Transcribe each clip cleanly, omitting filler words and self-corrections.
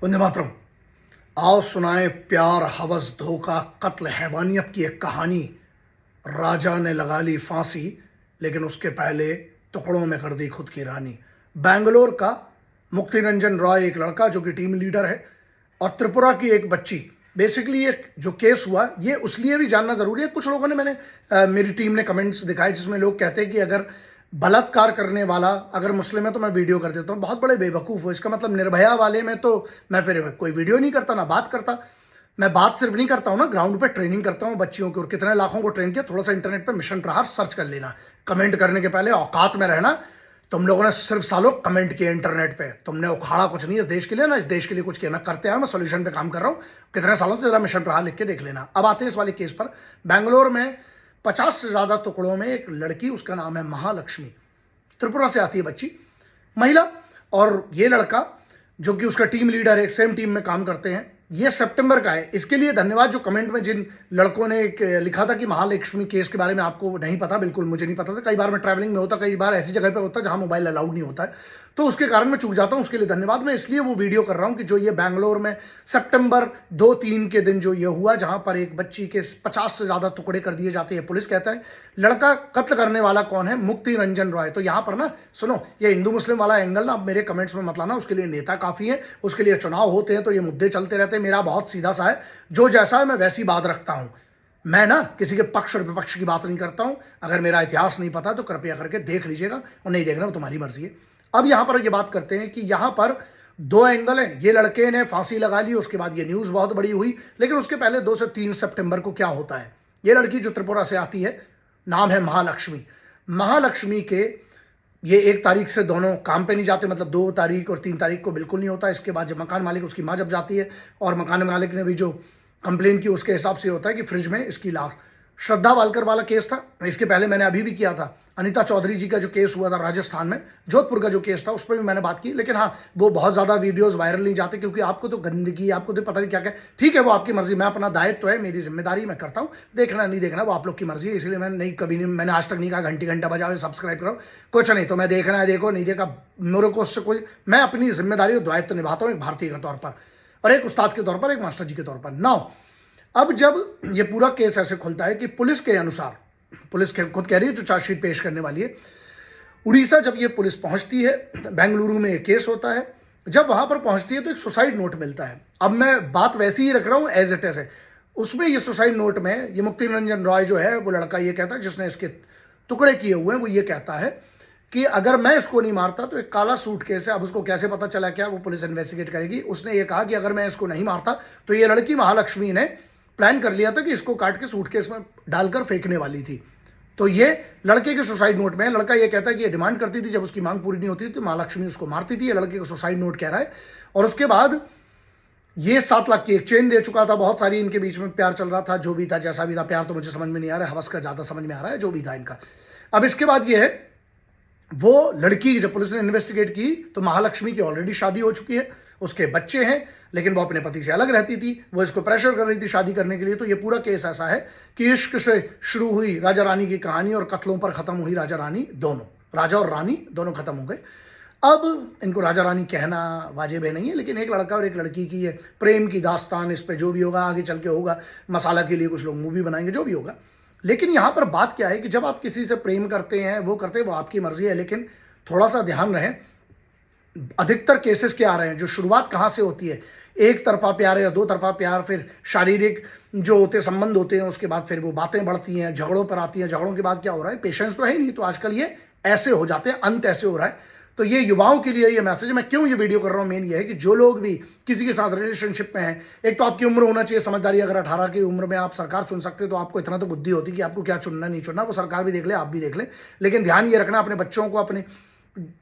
वंदे मातरम। आओ सुनाए प्यार, हवस, धोखा, कत्ल, हैवानियत की एक कहानी। राजा ने लगा ली फांसी, लेकिन उसके पहले टुकड़ों में कर दी खुद की रानी। बैंगलोर का मुक्ति रंजन रॉय एक लड़का जो कि टीम लीडर है, और त्रिपुरा की एक बच्ची। बेसिकली एक जो केस हुआ, ये उसलिए भी जानना जरूरी है। कुछ लोगों ने मेरी टीम ने कमेंट्स दिखाए जिसमें लोग कहते हैं कि अगर बलात्कार करने वाला अगर मुस्लिम है तो मैं वीडियो कर देता हूँ। बहुत बड़े बेवकूफ़ हो। इसका मतलब निर्भया वाले में तो मैं फिर कोई वीडियो नहीं करता, ना बात करता। मैं बात सिर्फ नहीं करता हूँ ना, ग्राउंड पे ट्रेनिंग करता हूँ बच्चियों की, और कितने लाखों को ट्रेन किया। थोड़ा सा इंटरनेट पे मिशन प्रहार सर्च कर लेना। कमेंट करने के पहले औकात में रहना। तुम लोगों ने सिर्फ सालों कमेंट किए इंटरनेट पे, तुमने उखाड़ा कुछ नहीं इस देश के लिए, ना इस देश के लिए कुछ किया। मैं करते आया, मैं सोल्यूशन पे काम कर रहा हूँ कितने सालों से। जरा मिशन प्रहार लिख के देख लेना। अब आते हैं इस वाले केस पर। बैंगलोर में 50 से ज्यादा टुकड़ों में एक लड़की, उसका नाम है महालक्ष्मी, त्रिपुरा से आती है बच्ची, महिला। और ये लड़का जो कि उसका टीम लीडर है, एक सेम टीम में काम करते हैं। ये सितंबर का है। इसके लिए धन्यवाद जो कमेंट में जिन लड़कों ने लिखा था कि महालक्ष्मी केस के बारे में आपको नहीं पता। बिल्कुल मुझे नहीं पता था। कई बार मैं ट्रैवलिंग में होता, कई बार ऐसी जगह पे होता जहां मोबाइल अलाउड नहीं होता है, तो उसके कारण मैं चूक जाता हूं। उसके लिए धन्यवाद। मैं इसलिए वो वीडियो कर रहा हूं कि जो ये बैंगलोर में सितंबर 2-3 के दिन जो ये हुआ, जहां पर एक बच्ची के 50 से ज्यादा टुकड़े कर दिए जाते हैं। पुलिस कहता है लड़का कत्ल करने वाला कौन है, मुक्ति रंजन रॉय। तो यहां पर ना सुनो, ये हिंदू मुस्लिम वाला एंगल ना आप मेरे कमेंट्स में मत लाना। उसके लिए नेता काफी है, उसके लिए चुनाव होते हैं तो ये मुद्दे चलते रहते हैं। मेरा बहुत सीधा सा है, जो जैसा है मैं वैसी बात रखता हूं। मैं ना किसी के पक्ष और विपक्ष की बात नहीं करता हूं। अगर मेरा इतिहास नहीं पता तो कृपया करके देख लीजिएगा, और नहीं देखना वो तुम्हारी मर्जी है। अब यहां पर ये बात करते हैं कि यहां पर दो एंगल है। ये लड़के ने फांसी लगा ली, उसके बाद ये न्यूज बहुत बड़ी हुई। लेकिन उसके पहले 2 से 3 सितंबर को क्या होता है, ये लड़की जो त्रिपुरा से आती है, नाम है महालक्ष्मी। महालक्ष्मी के ये 1 तारीख से दोनों काम पे नहीं जाते, मतलब 2 तारीख और 3 तारीख को बिल्कुल नहीं होता। इसके बाद जब मकान मालिक, उसकी माँ जब जाती है, और मकान मालिक ने भी जो कंप्लेन की उसके हिसाब से होता है कि फ्रिज में इसकी लाश। श्रद्धा वालकर वाला केस था, इसके पहले मैंने अभी भी किया था। अनीता चौधरी जी का जो केस हुआ था राजस्थान में, जोधपुर का जो केस था, उस पर भी मैंने बात की। लेकिन हाँ, वो बहुत ज्यादा वीडियोस वायरल नहीं जाते, क्योंकि आपको तो गंदगी, आपको तो पता नहीं क्या क्या। ठीक है, वो आपकी मर्जी। मैं अपना दायित्व है, मेरी जिम्मेदारी, मैं करता हूँ। देखना नहीं देखना वो आप लोग की मर्जी है। इसलिए मैंने नहीं, कभी नहीं, मैंने आज तक नहीं कहा घंटी घंटा बजाओ, सब्सक्राइब करो, कुछ नहीं। तो मैं देखना है देखो, नहीं देखा मेरे को उससे कोई, मैं अपनी जिम्मेदारी और दायित्व निभाता हूँ एक भारतीय के तौर पर, और एक उस्ताद के तौर पर, एक मास्टर जी के तौर पर। नाउ अब जब ये पूरा केस ऐसे खुलता है कि पुलिस के अनुसार, पुलिस खुद कह रही है जो चार्जशीट पेश करने वाली है, उड़ीसा जब ये पुलिस पहुंचती है, बेंगलुरु में एक केस होता है। जब वहां पर पहुंचती है तो एक सुसाइड नोट मिलता है। अब मैं बात वैसी ही रख रहा हूं एज इट इज है। उसमें ये सुसाइड नोट में ये मुक्ति रंजन रॉय जो है, वो लड़का ये कहता है जिसने इसके टुकड़े किए हुए हैं, वो ये कहता है कि अगर मैं इसको नहीं मारता तो एक काला सूटकेस है। अब उसको कैसे पता चला, क्या वो पुलिस इन्वेस्टिगेट करेगी। उसने ये कहा कि अगर मैं इसको नहीं मारता तो ये लड़की महालक्ष्मी ने प्लान कर लिया था कि इसको काट के सूटकेस में डालकर फेंकने वाली थी। तो ये लड़के के सुसाइड नोट में, लड़का ये कहता है कि ये डिमांड करती थी, जब उसकी मांग पूरी नहीं होती थी तो महालक्ष्मी उसको मारती थी। ये लड़के का सुसाइड नोट कह रहा है। और उसके बाद ये 7 लाख की एक चेन दे चुका था। बहुत सारी इनके बीच में प्यार चल रहा था, जो भी था, जैसा भी था। प्यार तो मुझे समझ में नहीं आ रहा है, हवस का ज्यादा समझ में आ रहा है, जो भी था इनका। अब इसके बाद ये है, वो लड़की जब पुलिस ने इन्वेस्टिगेट की तो महालक्ष्मी की ऑलरेडी शादी हो चुकी है, उसके बच्चे हैं, लेकिन वो अपने पति से अलग रहती थी। वो इसको प्रेशर कर रही थी शादी करने के लिए। तो ये पूरा केस ऐसा है कि इश्क से शुरू हुई राजा रानी की कहानी, और कत्लों पर खत्म हुई राजा रानी दोनों। राजा और रानी दोनों खत्म हो गए। अब इनको राजा रानी कहना वाजिब है नहीं है, लेकिन एक लड़का और एक लड़की की ये प्रेम की दास्तान, इस पे जो भी होगा आगे चल के होगा। मसाला के लिए कुछ लोग मूवी बनाएंगे, जो भी होगा। लेकिन यहां पर बात क्या है कि जब आप किसी से प्रेम करते हैं, वो करते हैं, वो आपकी मर्जी है। लेकिन थोड़ा सा ध्यान रहे, अधिकतर केसेस क्या आ रहे हैं, जो शुरुआत कहां से होती है, एक तरफा प्यार या 2 तरफा प्यार, फिर शारीरिक जो होते संबंध होते हैं, उसके बाद फिर वो बातें बढ़ती हैं, झगड़ों पर आती हैं। झगड़ों के बाद क्या हो रहा है, पेशेंस तो है ही नहीं, तो आजकल ये ऐसे हो जाते हैं, अंत ऐसे हो रहा है। तो ये युवाओं के लिए ये मैसेज है। मैं क्यों ये वीडियो कर रहा हूं, मेन ये है कि जो लोग भी किसी के साथ रिलेशनशिप में हैं, एक तो आपकी उम्र होना चाहिए समझदारी। अगर 18 की उम्र में आप सरकार चुन सकते हो तो आपको इतना तो बुद्धि होती कि आपको क्या चुनना नहीं चुनना, वो सरकार भी देख ले, आप भी देख ले। लेकिन ध्यान ये रखना, अपने बच्चों को अपने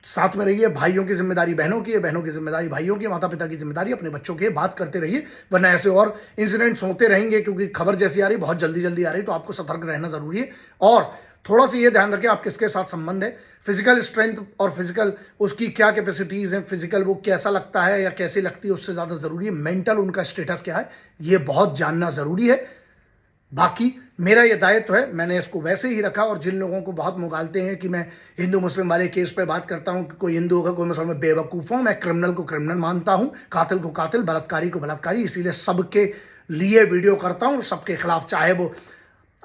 साथ में रहिए। भाइयों की जिम्मेदारी बहनों की है, बहनों की जिम्मेदारी भाइयों की, माता पिता की जिम्मेदारी अपने बच्चों की। बात करते रहिए, वरना ऐसे और इंसिडेंट्स होते रहेंगे। क्योंकि खबर जैसी आ रही, बहुत जल्दी जल्दी आ रही, तो आपको सतर्क रहना जरूरी है। और थोड़ा सा ये ध्यान रखें आप किसके साथ संबंध है। फिजिकल स्ट्रेंथ और फिजिकल उसकी क्या कैपेसिटीज है, फिजिकल वो कैसा लगता है या कैसी लगती है, उससे ज्यादा जरूरी है मेंटल उनका स्टेटस क्या है, ये बहुत जानना जरूरी है। बाकी मेरा ये दायित्व है, मैंने इसको वैसे ही रखा। और जिन लोगों को बहुत मुगालते हैं कि मैं हिंदू मुस्लिम वाले केस पे बात करता हूं कि कोई हिंदू होगा कोई मुसलमान, बेवकूफ़ हूं। मैं क्रिमिनल को क्रिमिनल मानता हूं, कातिल को कातिल, बलात्कारी को बलात्कारी, इसीलिए सबके लिए वीडियो करता हूं, सबके खिलाफ, चाहे वो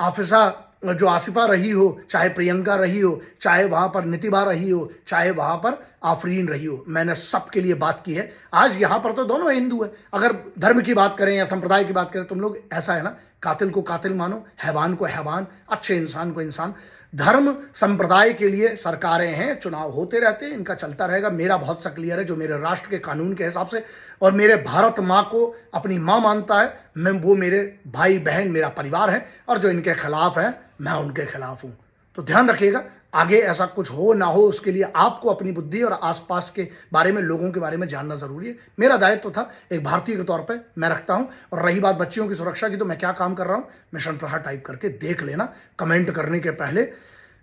आफिसा जो आसिफा रही हो, चाहे प्रियंका रही हो, चाहे वहां पर नितिबा रही हो, चाहे वहां पर आफरीन रही हो, मैंने सबके लिए बात की है। आज यहां पर तो दोनों हिंदू है, अगर धर्म की बात करें या संप्रदाय की बात करें, तुम लोग ऐसा है ना, कातिल को कातिल मानो, हैवान को हैवान, अच्छे इंसान को इंसान। धर्म संप्रदाय के लिए सरकारें हैं, चुनाव होते रहते हैं, इनका चलता रहेगा। मेरा बहुत सा क्लियर है, जो मेरे राष्ट्र के कानून के हिसाब से और मेरे भारत माँ को अपनी माँ मानता है, मैं वो मेरे भाई बहन मेरा परिवार है, और जो इनके खिलाफ है मैं उनके खिलाफ हूं। तो ध्यान रखिएगा, आगे ऐसा कुछ हो ना हो उसके लिए आपको अपनी बुद्धि और आसपास के बारे में, लोगों के बारे में जानना जरूरी है। मेरा दायित्व था एक भारतीय के तौर पे मैं रखता हूं। और रही बात बच्चियों की सुरक्षा की, तो मैं क्या काम कर रहा हूं, मिशन प्रहार टाइप करके देख लेना कमेंट करने के पहले।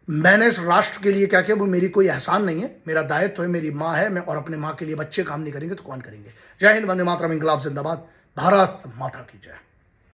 मैंने इस राष्ट्र के लिए क्या किया वो मेरी कोई एहसान नहीं है, मेरा दायित्व है, मेरी माँ है, मैं और अपने माँ के लिए बच्चे काम नहीं करेंगे तो कौन करेंगे। जय हिंद, वंदे मातरम, इंकलाब जिंदाबाद, भारत माता की जय।